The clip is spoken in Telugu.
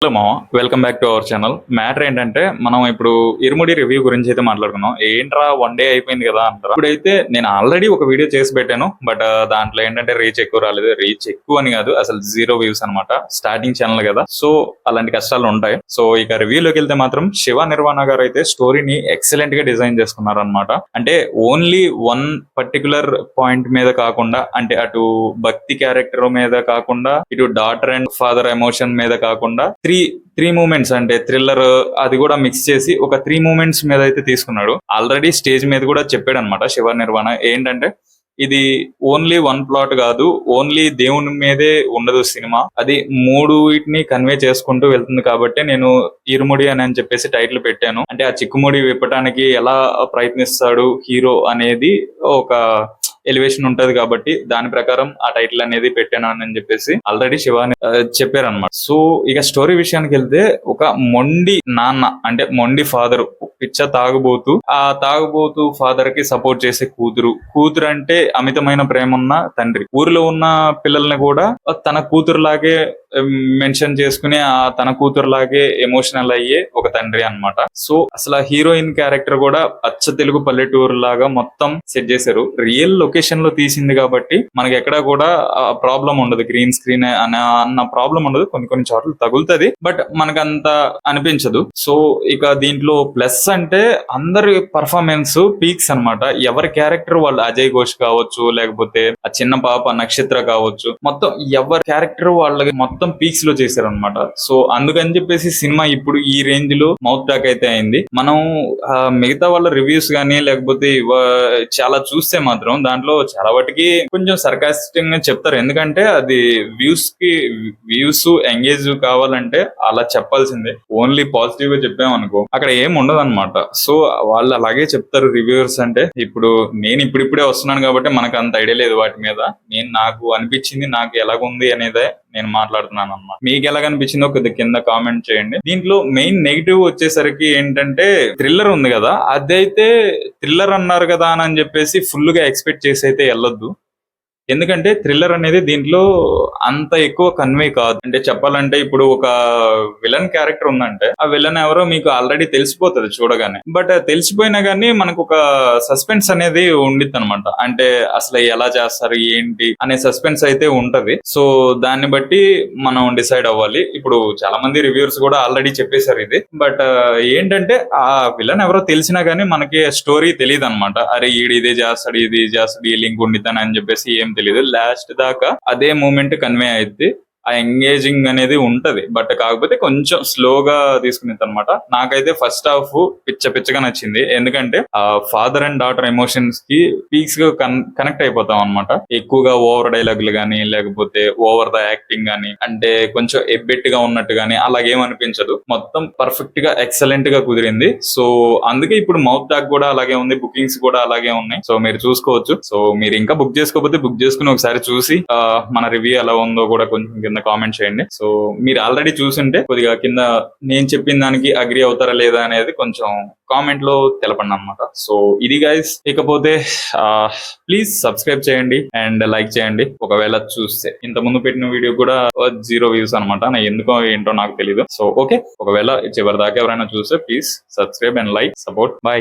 హలో మామ, welcome back to our channel. Matter ఏంటంటే మనం ఇప్పుడు ఇరుముడి రివ్యూ గురించి అయితే మాట్లాడుకున్నాం. ఏంట్రా వన్ డే అయిపోయింది కదా అంటారా. ఇప్పుడైతే నేను ఆల్రెడీ ఒక వీడియో చేసి పెట్టాను. బట్ దాంట్లో ఏంటంటే రీచ్ ఎక్కువ రాలేదు. రీచ్ ఎక్కువ అని కాదు, అసలు 0 వ్యూస్ అనమాట. స్టార్టింగ్ ఛానల్ కదా, సో అలాంటి కష్టాలు ఉంటాయి. సో ఇక రివ్యూలోకి వెళ్తే మాత్రం శివ నిర్వాణ గారు అయితే స్టోరీని ఎక్సలెంట్ గా డిజైన్ చేసుకున్నారు అనమాట. అంటే ఓన్లీ వన్ పర్టికులర్ పాయింట్ మీద కాకుండా, అంటే అటు భక్తి క్యారెక్టర్ మీద కాకుండా, ఇటు డాటర్ అండ్ ఫాదర్ ఎమోషన్ మీద కాకుండా త్రీ మూమెంట్స్, అంటే థ్రిల్లర్ అది కూడా మిక్స్ చేసి ఒక 3 మూమెంట్స్ మీద అయితే తీసుకున్నాడు. ఆల్రెడీ స్టేజ్ మీద కూడా చెప్పాడు అనమాట శివ నిర్వాణ. ఏంటంటే ఇది ఓన్లీ వన్ ప్లాట్ కాదు, ఓన్లీ దేవుని మీదే ఉండదు సినిమా, అది 3 వీటిని కన్వే చేసుకుంటూ వెళ్తుంది. కాబట్టి నేను ఇరుముడి అని చెప్పేసి టైటిల్ పెట్టాను. అంటే ఆ చిక్కుముడి విప్పటానికి ఎలా ప్రయత్నిస్తాడు హీరో అనేది ఒక ఎలివేషన్ ఉంటది, కాబట్టి దాని ప్రకారం ఆ టైటిల్ అనేది పెట్టాను అని చెప్పేసి ఆల్రెడీ శివాని చెప్పారనమాట. సో ఇక స్టోరీ విషయానికి వెళ్తే, ఒక మొండి నాన్న అంటే మొండి ఫాదర్, పిచ్చ తాగుబోతు, ఆ తాగుబోతు ఫాదర్ కి సపోర్ట్ చేసే కూతురు అంటే అమితమైన ప్రేమ ఉన్న తండ్రి, ఊరిలో ఉన్న పిల్లల్ని కూడా తన కూతురులాగే మెన్షన్ చేసుకుని ఆ తన కూతురులాగే ఎమోషనల్ అయ్యే ఒక తండ్రి అన్నమాట. సో అసలు ఆ హీరోయిన్ క్యారెక్టర్ కూడా అచ్చ తెలుగు పల్లెటూరు లాగా మొత్తం సెట్ చేశారు. రియల్ లొకేషన్ లో తీసింది కాబట్టి మనకి ఎక్కడ కూడా ప్రాబ్లం ఉండదు, గ్రీన్ స్క్రీన్ అన్న ప్రాబ్లం ఉండదు. కొన్ని చోట్ల తగులుతుంది, బట్ మనకంత అనిపించదు. సో ఇక దీంట్లో ప్లస్ అంటే అందరి పర్ఫార్మెన్స్ పీక్స్ అన్నమాట. ఎవరి క్యారెక్టర్ వాళ్ళు, అజయ్ ఘోష్ కావచ్చు, లేకపోతే ఆ చిన్న పాప నక్షత్ర కావచ్చు, మొత్తం ఎవరి క్యారెక్టర్ వాళ్ళకి మొత్తం పీక్స్ లో చేశారనమాట. సో అందుకని చెప్పేసి సినిమా ఇప్పుడు ఈ రేంజ్ లో మౌత్ టాక్ అయితే అయింది. మనం మిగతా వాళ్ళ రివ్యూస్ గానీ లేకపోతే చాలా చూస్తే మాత్రం దాంట్లో చాలా వాటికి కొంచెం సర్కాస్టిక్ గా చెప్తారు. ఎందుకంటే అది వ్యూస్ ఎంగేజ్ కావాలంటే అలా చెప్పాల్సిందే. ఓన్లీ పాజిటివ్ గా చెప్పామనుకో అక్కడ ఏం ఉండదు అనమాట. సో వాళ్ళు అలాగే చెప్తారు రివ్యూవర్స్. అంటే ఇప్పుడు నేను ఇప్పుడిప్పుడే వస్తున్నాను కాబట్టి మనకు అంత ఐడియా లేదు వాటి మీద. నాకు అనిపించింది, నాకు ఎలాగుంది అనేదే నేను మాట్లాడుతున్నాను అన్నమాట. మీకు ఎలా కనిపించిందో కొద్దిగా కింద కామెంట్ చేయండి. దీంట్లో మెయిన్ నెగిటివ్ వచ్చేసరికి ఏంటంటే థ్రిల్లర్ ఉంది కదా, అదైతే థ్రిల్లర్ అన్నారు కదా అని చెప్పేసి ఫుల్ గా ఎక్స్పెక్ట్ చేసి అయితే వెళ్ళొద్దు. ఎందుకంటే థ్రిల్లర్ అనేది దీంట్లో అంత ఎక్కువ కన్వే కాదు. అంటే చెప్పాలంటే ఇప్పుడు ఒక విలన్ క్యారెక్టర్ ఉందంటే ఆ విలన్ ఎవరో మీకు ఆల్రెడీ తెలిసిపోతుంది చూడగానే. బట్ తెలిసిపోయినా గానీ మనకు ఒక సస్పెన్స్ అనేది ఉండిద్ది అనమాట. అంటే అసలు ఎలా చేస్తారు ఏంటి అనే సస్పెన్స్ అయితే ఉంటది. సో దాన్ని బట్టి మనం డిసైడ్ అవ్వాలి. ఇప్పుడు చాలా మంది రివ్యూర్స్ కూడా ఆల్రెడీ చెప్పేశారు ఇది. బట్ ఏంటంటే ఆ విలన్ ఎవరో తెలిసినా గానీ మనకి స్టోరీ తెలియదు అనమాట. అరే ఈడు ఇదే చేస్తాడు, ఇది చేస్తాడు, ఈ లింక్ ఉండిద్దని అని చెప్పేసి ఏం తెలియదు. లాస్ట్ దాకా అదే మూమెంట్ కన్వే అయితే ఆ ఎంగేజింగ్ అనేది ఉంటది. బట్ కాకపోతే కొంచెం స్లోగా తీసుకునేది అనమాట. నాకైతే ఫస్ట్ హాఫ్ పిచ్చగా నచ్చింది. ఎందుకంటే ఆ ఫాదర్ అండ్ డాటర్ ఎమోషన్స్ కి పీక్స్ గా కనెక్ట్ అయిపోతాం అనమాట. ఎక్కువగా ఓవర్ డైలాగులు గానీ లేకపోతే ఓవర్ ద యాక్టింగ్ గానీ, అంటే కొంచెం ఎబ్బెట్ గా ఉన్నట్టు గానీ అలాగేం అనిపించదు. మొత్తం పర్ఫెక్ట్ గా ఎక్సలెంట్ గా కుదిరింది. సో అందుకే ఇప్పుడు మౌత్ టాక్ కూడా అలాగే ఉంది, బుకింగ్స్ కూడా అలాగే ఉన్నాయి. సో మీరు చూసుకోవచ్చు. సో మీరు ఇంకా బుక్ చేసుకోకపోతే బుక్ చేసుకుని ఒకసారి చూసి మన రివ్యూ ఎలా ఉందో కూడా కొంచెం కింద కామెంట్ చేయండి. సో మీరు ఆల్రెడీ చూసుంటే కొద్దిగా కింద నేను చెప్పిన దానికి అగ్రి అవుతారా లేదా అనేది కొంచెం కామెంట్ లో తెలపండి అనమాట. సో ఇది గైస్. ఇకపోతే ప్లీజ్ సబ్స్క్రైబ్ చేయండి అండ్ లైక్ చేయండి ఒకవేళ చూస్తే. ఇంత ముందు పెట్టిన వీడియో కూడా 0 వ్యూస్ అనమాట. నా ఎందుకో ఏంటో నాకు తెలీదు. సో ఓకే, ఒకవేళ చివరి దాకా ఎవరైనా చూస్తే please subscribe and like, support. Bye.